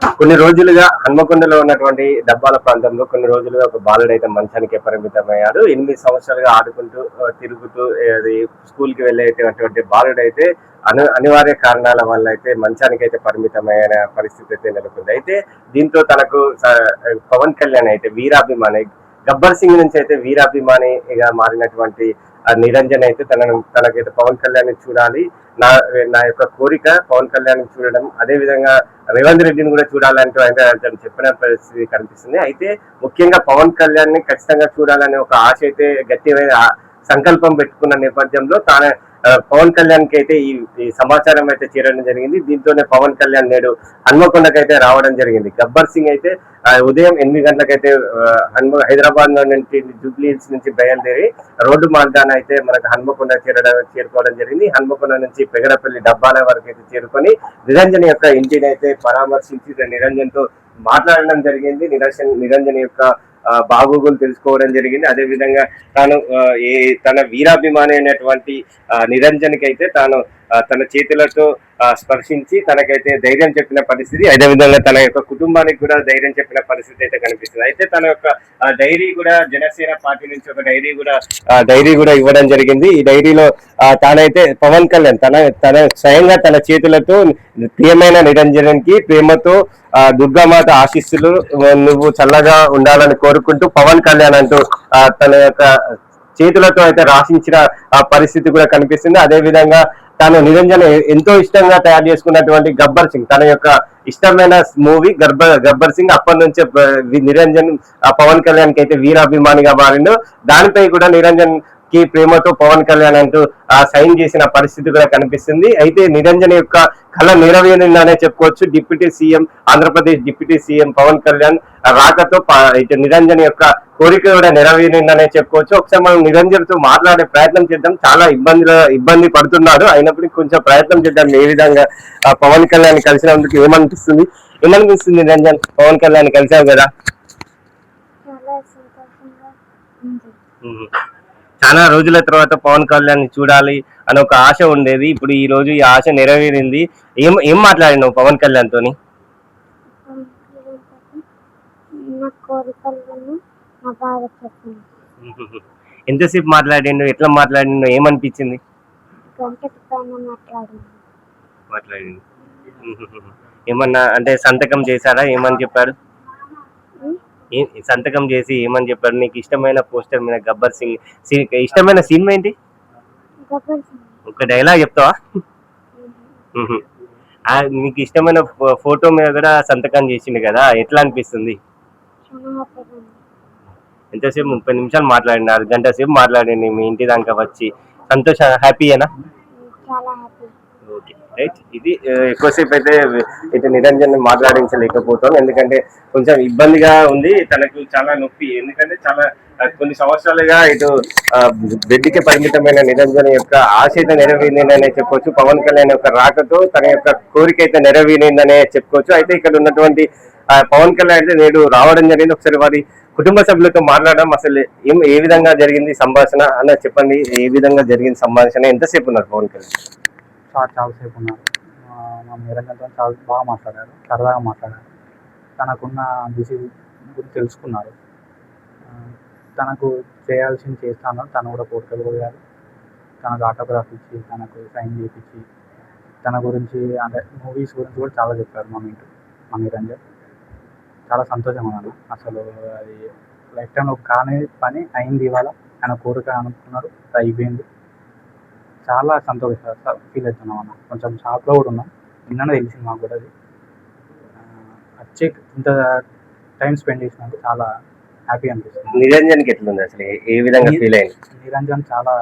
కొన్ని రోజులుగా హన్మకొండలో ఉన్నటువంటి డబ్బాల ప్రాంతంలో కొన్ని రోజులుగా ఒక బాలుడు అయితే మంచానికే పరిమితమయ్యాడు. 8 సంవత్సరాలుగా ఆడుకుంటూ తిరుగుతూ అది స్కూల్ కి వెళ్ళేటటువంటి బాలుడు అయితే అనివార్య కారణాల వల్ల అయితే మంచానికి అయితే పరిమితమైన పరిస్థితి అయితే నెలకొంది. అయితే దీంతో తనకు పవన్ కళ్యాణ్ అయితే వీరాభిమాని, గబ్బర్ సింగ్ నుంచి అయితే వీరాభిమానిగా మారినటువంటి నిరంజన్ అయితే తనకైతే పవన్ కళ్యాణ్ చూడాలి, నా నా యొక్క కోరిక పవన్ కళ్యాణ్ చూడడం, అదే విధంగా రేవంత్ రెడ్డిని కూడా చూడాలంటూ అయితే అతను చెప్పిన పరిస్థితి కనిపిస్తుంది. అయితే ముఖ్యంగా పవన్ కళ్యాణ్ ని ఖచ్చితంగా చూడాలనే ఒక ఆశ అయితే గట్టిగా సంకల్పం పెట్టుకున్న నేపథ్యంలో పవన్ కళ్యాణ్ కి అయితే ఈ సమాచారం అయితే చేరడం జరిగింది. దీంతోనే పవన్ కళ్యాణ్ నేడు హన్మకొండకైతే రావడం జరిగింది. గబ్బర్ సింగ్ అయితే ఉదయం 8 గంటలకైతే హైదరాబాద్ నుంచి జూబ్లీ హిల్స్ నుంచి బయలుదేరి రోడ్డు మార్గాన అయితే మనకు హన్మకొండ చేరుకోవడం జరిగింది. హన్మకొండ నుంచి పెగడపల్లి డబ్బాల వరకు అయితే చేరుకొని నిరంజన్ యొక్క ఇంటిని అయితే పరామర్శించి నిరంజన్ తో మాట్లాడడం జరిగింది. నిరంజన్ యొక్క బాగోగులు తెలుసుకోవడం జరిగింది. అదే విధంగా తన వీరాభిమాని అయినటువంటి నిరంజన్ కి అయితే తన చేతులతో స్పర్శించి తనకైతే ధైర్యం చెప్పిన పరిస్థితి, అదే విధంగా తన యొక్క కుటుంబానికి కూడా ధైర్యం చెప్పిన పరిస్థితి అయితే కనిపిస్తుంది. అయితే తన యొక్క డైరీ కూడా జనసేన పార్టీ నుంచి ఒక డైరీ కూడా ఇవ్వడం జరిగింది. ఈ డైరీలో తానైతే పవన్ కళ్యాణ్ తన స్వయంగా తన చేతులతో ప్రియమైన నిరంజన్ కి ప్రేమతో దుర్గామాత ఆశీస్సులు, నువ్వు చల్లగా ఉండాలని కోరుకుంటూ పవన్ కళ్యాణ్ అంటూ తన యొక్క చేతులతో అయితే రాసించిన పరిస్థితి కూడా కనిపిస్తుంది. అదే విధంగా తాను నిరంజన్ ఎంతో ఇష్టంగా తయారు చేసుకున్నటువంటి గబ్బర్ సింగ్, తన యొక్క ఇష్టమైన మూవీ గబ్బర్ సింగ్, అప్పటి నుంచే నిరంజన్ పవన్ కళ్యాణ్ కి అయితే వీరాభిమానిగా మారిండు. దానిపై కూడా నిరంజన్ కి ప్రేమతో పవన్ కళ్యాణ్ అంటూ సైన్ చేసిన పరిస్థితి కూడా కనిపిస్తుంది. అయితే నిరంజన్ యొక్క కళ నెరవేరిందనే చెప్పుకోవచ్చు. Deputy CM, Andhra Pradesh deputy CM Pawan Kalyan రాకతో నిరంజన్ యొక్క కోరిక కూడా నెరవేరిందనే చెప్పుకోవచ్చు. ఒకసారి మనం నిరంజన్ తో మాట్లాడే ప్రయత్నం చేద్దాం. చాలా ఇబ్బంది పడుతున్నాడు, అయినప్పటికీ కొంచెం ప్రయత్నం చేద్దాం. ఏ విధంగా పవన్ కళ్యాణ్ కలిసినందుకు ఏమనిపిస్తుంది నిరంజన్? పవన్ కళ్యాణ్ కలిసావు కదా, చాలా రోజుల తర్వాత పవన్ కళ్యాణ్ చూడాలి అని ఒక ఆశ ఉండేది. ఇప్పుడు ఈ రోజు ఈ ఆశ నెరవేరింది. ఏం మాట్లాడినావు పవన్ కళ్యాణ్ తోని? ఎంతసేపు మాట్లాడిండు, ఎట్లా మాట్లాడిండు, ఏమనిపించింది? మాట్లాడిండు. ఏమన్నా అంటే సంతకం చేశారా? ఏమని చెప్పాడు? సంతకం చేసి ఏమని చెప్పాడు? నీకు ఇష్టమైన పోస్టర్ మీద గబ్బర్ సింగ్, ఇష్టమైన సినిమా ఏంటి? ఒక డైలాగ్ చెప్తావా? నీకు ఇష్టమైన ఫోటో మీద కూడా సంతకం చేసిండు కదా, ఎట్లా అనిపిస్తుంది? ఎంతసేపు? 30 నిమిషాలు మాట్లాడిన, 1 గంట సేపు మాట్లాడింది మీ ఇంటి దాకా వచ్చి. సంతోషం, హ్యాపీయేనా? Okay, right. ఇది ఎక్కువసేపు అయితే నిరంజన్ మాట్లాడించలేకపోతాం, ఎందుకంటే కొంచెం ఇబ్బందిగా ఉంది. తనకు చాలా నొప్పి, ఎందుకంటే చాలా కొన్ని సంవత్సరాలుగా బెడ్కి పరిమితమైన నిరంజన్ యొక్క ఆశ అయితే నెరవేరిందనే చెప్పుకోవచ్చు. పవన్ కళ్యాణ్ యొక్క రాకతో తన యొక్క కోరిక అయితే నెరవేరిందనే చెప్పుకోవచ్చు. అయితే ఇక్కడ ఉన్నటువంటి పవన్ కళ్యాణ్ అయితే నేడు రావడం జరిగింది. ఒకసారి వారి కుటుంబ సభ్యులతో మాట్లాడడం, అసలు ఏ విధంగా జరిగింది సంభాషణ అన్న చెప్పండి. ఏ విధంగా జరిగింది సంభాషణ? ఎంతసేపు ఉన్నారు పవన్ కళ్యాణ్? చాలాసేపు ఉన్నారు. మా నిరంజన్తో చాలా బాగా మాట్లాడారు, సరదాగా మాట్లాడారు. తనకున్న డిసీజ్ గురించి తెలుసుకున్నారు. తనకు చేయాల్సింది చేస్తాను, తను కూడా కోరికలు పోయారు. తనకు ఆటోగ్రాఫ్ ఇచ్చి, తనకు సైన్ చేయించి, తన గురించి అంటే మూవీస్ గురించి కూడా చాలా చెప్పారు మా నిరంజన్. చాలా సంతోషం అన్నాను. అసలు అది లైఫ్ టైంలో కాని పని అయింది, ఇవాళ ఆయన కోరిక అనుకున్నారు, అయిపోయింది. చాలా సంతోషంగా ఫీల్ అవుతున్నాం అన్న. కొంచెం షాక్లో కూడా ఉన్నాం. నిన్ననే తెలిసింది మాకు కూడా. అది వచ్చి ఇంత టైం స్పెండ్ చేసినందుకు చాలా హ్యాపీ అనిపిస్తుంది. నిరంజన్కి ఎట్లుంది అసలు, ఏ విధంగా ఫీల్ అయింది? నిరంజన్ చాలా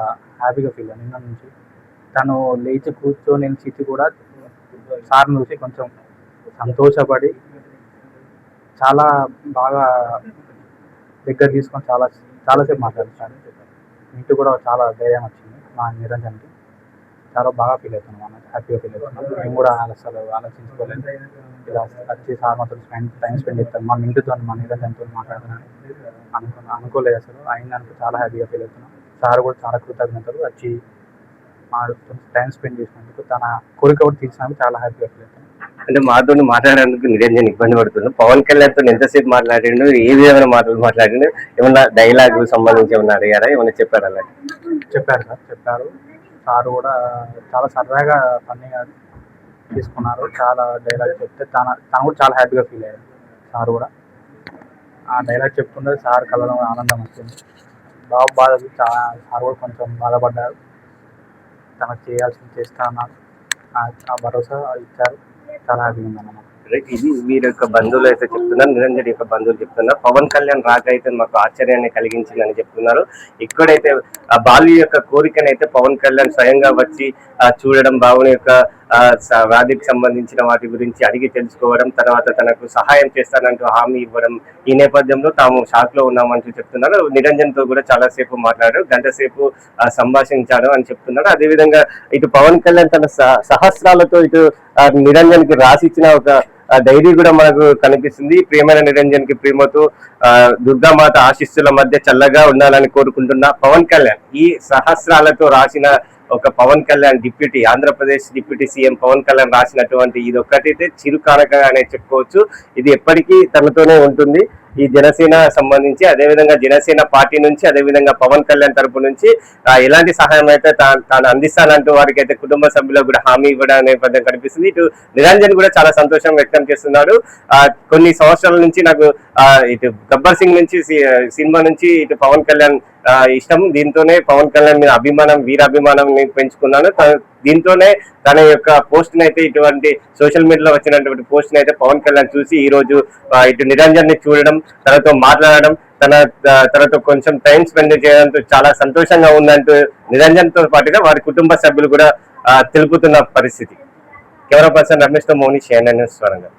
హ్యాపీగా ఫీల్ అయ్యింది. నిన్న నుంచి తను లేచి కూర్చొని స్థితి కూడా సార్ని చూసి కొంచెం సంతోషపడి చాలా బాగా దగ్గర తీసుకొని చాలాసేపు మాట్లాడుతాను. ఇంటికి కూడా చాలా ధైర్యం వచ్చింది మా నిరంజన్కి. చాలా బాగా ఫీల్ అవుతున్నాం అన్న, హ్యాపీగా ఫీల్ అవుతున్నాం. మేము కూడా అసలు ఆలోచించుకోలేదు, ఇలా వచ్చి సార్ మాతో టైం స్పెండ్ చేస్తాను, మా ఇంటితో మా నిరంజన్తో మాట్లాడుతున్నాను అనుకోలేదు అసలు. అయినందుకు చాలా హ్యాపీగా ఫీల్ అవుతున్నాం. సార్ కూడా చాలా కృతజ్ఞతలు, వచ్చి మా టైం స్పెండ్ చేసినందుకు, తన కోరిక కూడా తీర్చినందుకు చాలా హ్యాపీగా ఫీల్ అవుతున్నాం. అంటే మాతో మాట్లాడేందుకు నిరంజన్ ఇబ్బంది పడుతున్నాడు. పవన్ కళ్యాణ్ తో ఎంతసేపు మాట్లాడిండు, ఏ విధమైన మాటలు మాట్లాడిండు, ఏమన్నా డైలాగ్ సంబంధించి ఏమన్నా అడిగారా, ఏమన్నా చెప్పారా? అలా చెప్పారు సార్, చెప్పారు. సార్ కూడా చాలా సరదాగా ఫన్నీగా తీసుకున్నారు. చాలా డైలాగ్ చెప్తే తను కూడా చాలా హ్యాపీగా ఫీల్ అయ్యారు. సార్ కూడా ఆ డైలాగ్ చెప్తుంటే సార్ కళ్ళలో ఆనందం వచ్చింది. బాధ చాలా, సార్ కూడా కొంచెం బాధపడ్డారు. తనకు చేయాల్సింది చేస్తా అన్నారు. ఆ భరోసా ఇచ్చారు. చాలా హ్యాపీగా ఉందన్నమాట. ఇది వీరి యొక్క బంధువులు అయితే చెప్తున్నారు, నిరంజన్ యొక్క బంధువులు చెప్తున్నారు. పవన్ కళ్యాణ్ రాక అయితే మాకు ఆశ్చర్యాన్ని కలిగించిందని చెప్తున్నారు. ఇక్కడైతే ఆ బాలు యొక్క కోరికనైతే పవన్ కళ్యాణ్ స్వయంగా వచ్చి చూడడం, బాబుని యొక్క వ్యాధికి సంబంధించిన వాటి గురించి అడిగి తెలుసుకోవడం, తర్వాత తనకు సహాయం చేస్తానంటూ హామీ ఇవ్వడం, ఈ నేపథ్యంలో తాము షాక్ లో ఉన్నామంటూ చెప్తున్నారు. నిరంజన్ తో కూడా చాలా సేపు మాట్లాడారు, గంట సేపు సంభాషించారు అని చెప్తున్నారు. అదేవిధంగా ఇటు పవన్ కళ్యాణ్ తన సహస్రాలతో ఇటు నిరంజన్ కి రాసిచ్చిన ఒక డైరీ కూడా మనకు కనిపిస్తుంది. ప్రియమైన నిరంజన్ కి ప్రేమతో దుర్గామాత ఆశీస్సుల మధ్య చల్లగా ఉండాలని కోరుకుంటున్న పవన్ కళ్యాణ్. ఈ సహస్రాలతో రాసిన ఒక Pawan Kalyan deputy, Andhra Pradesh deputy CM Pawan Kalyan రాసినటువంటి ఇది ఒక్కటైతే చిరుకారకగానే చెప్పుకోవచ్చు. ఇది ఎప్పటికీ తనతోనే ఉంటుంది. ఈ జనసేన సంబంధించి, అదేవిధంగా జనసేన పార్టీ నుంచి, అదేవిధంగా పవన్ కళ్యాణ్ తరపు నుంచి ఎలాంటి సహాయం అయితే తాను అందిస్తానంటూ వారికి అయితే కుటుంబ సభ్యులకు కూడా హామీ ఇవ్వడం నేపథ్యం కనిపిస్తుంది. ఇటు నిరంజన్ కూడా చాలా సంతోషం వ్యక్తం చేస్తున్నాడు. కొన్ని సంవత్సరాల నుంచి నాకు ఇటు గబ్బర్ సింగ్ నుంచి సినిమా నుంచి ఇటు పవన్ కళ్యాణ్ ఇష్టం. దీంతోనే పవన్ కళ్యాణ్ మీద అభిమానం, వీరాభిమానం పెంచుకున్నాను. దీంతోనే తన యొక్క పోస్ట్ అయితే, ఇటువంటి సోషల్ మీడియాలో వచ్చినటువంటి పోస్ట్ అయితే పవన్ కళ్యాణ్ చూసి ఈ రోజు ఇటు నిరంజన్ ని చూడడం, తనతో మాట్లాడడం, తనతో కొంచెం టైం స్పెండ్ చేయడంతో చాలా సంతోషంగా ఉందంటూ నిరంజన్ తో పాటుగా వారి కుటుంబ సభ్యులు కూడా తెలుపుతున్న పరిస్థితి. కెమెరా పర్సన్ రమేష్ తో మౌని, CNN న్యూస్ వరంగల్.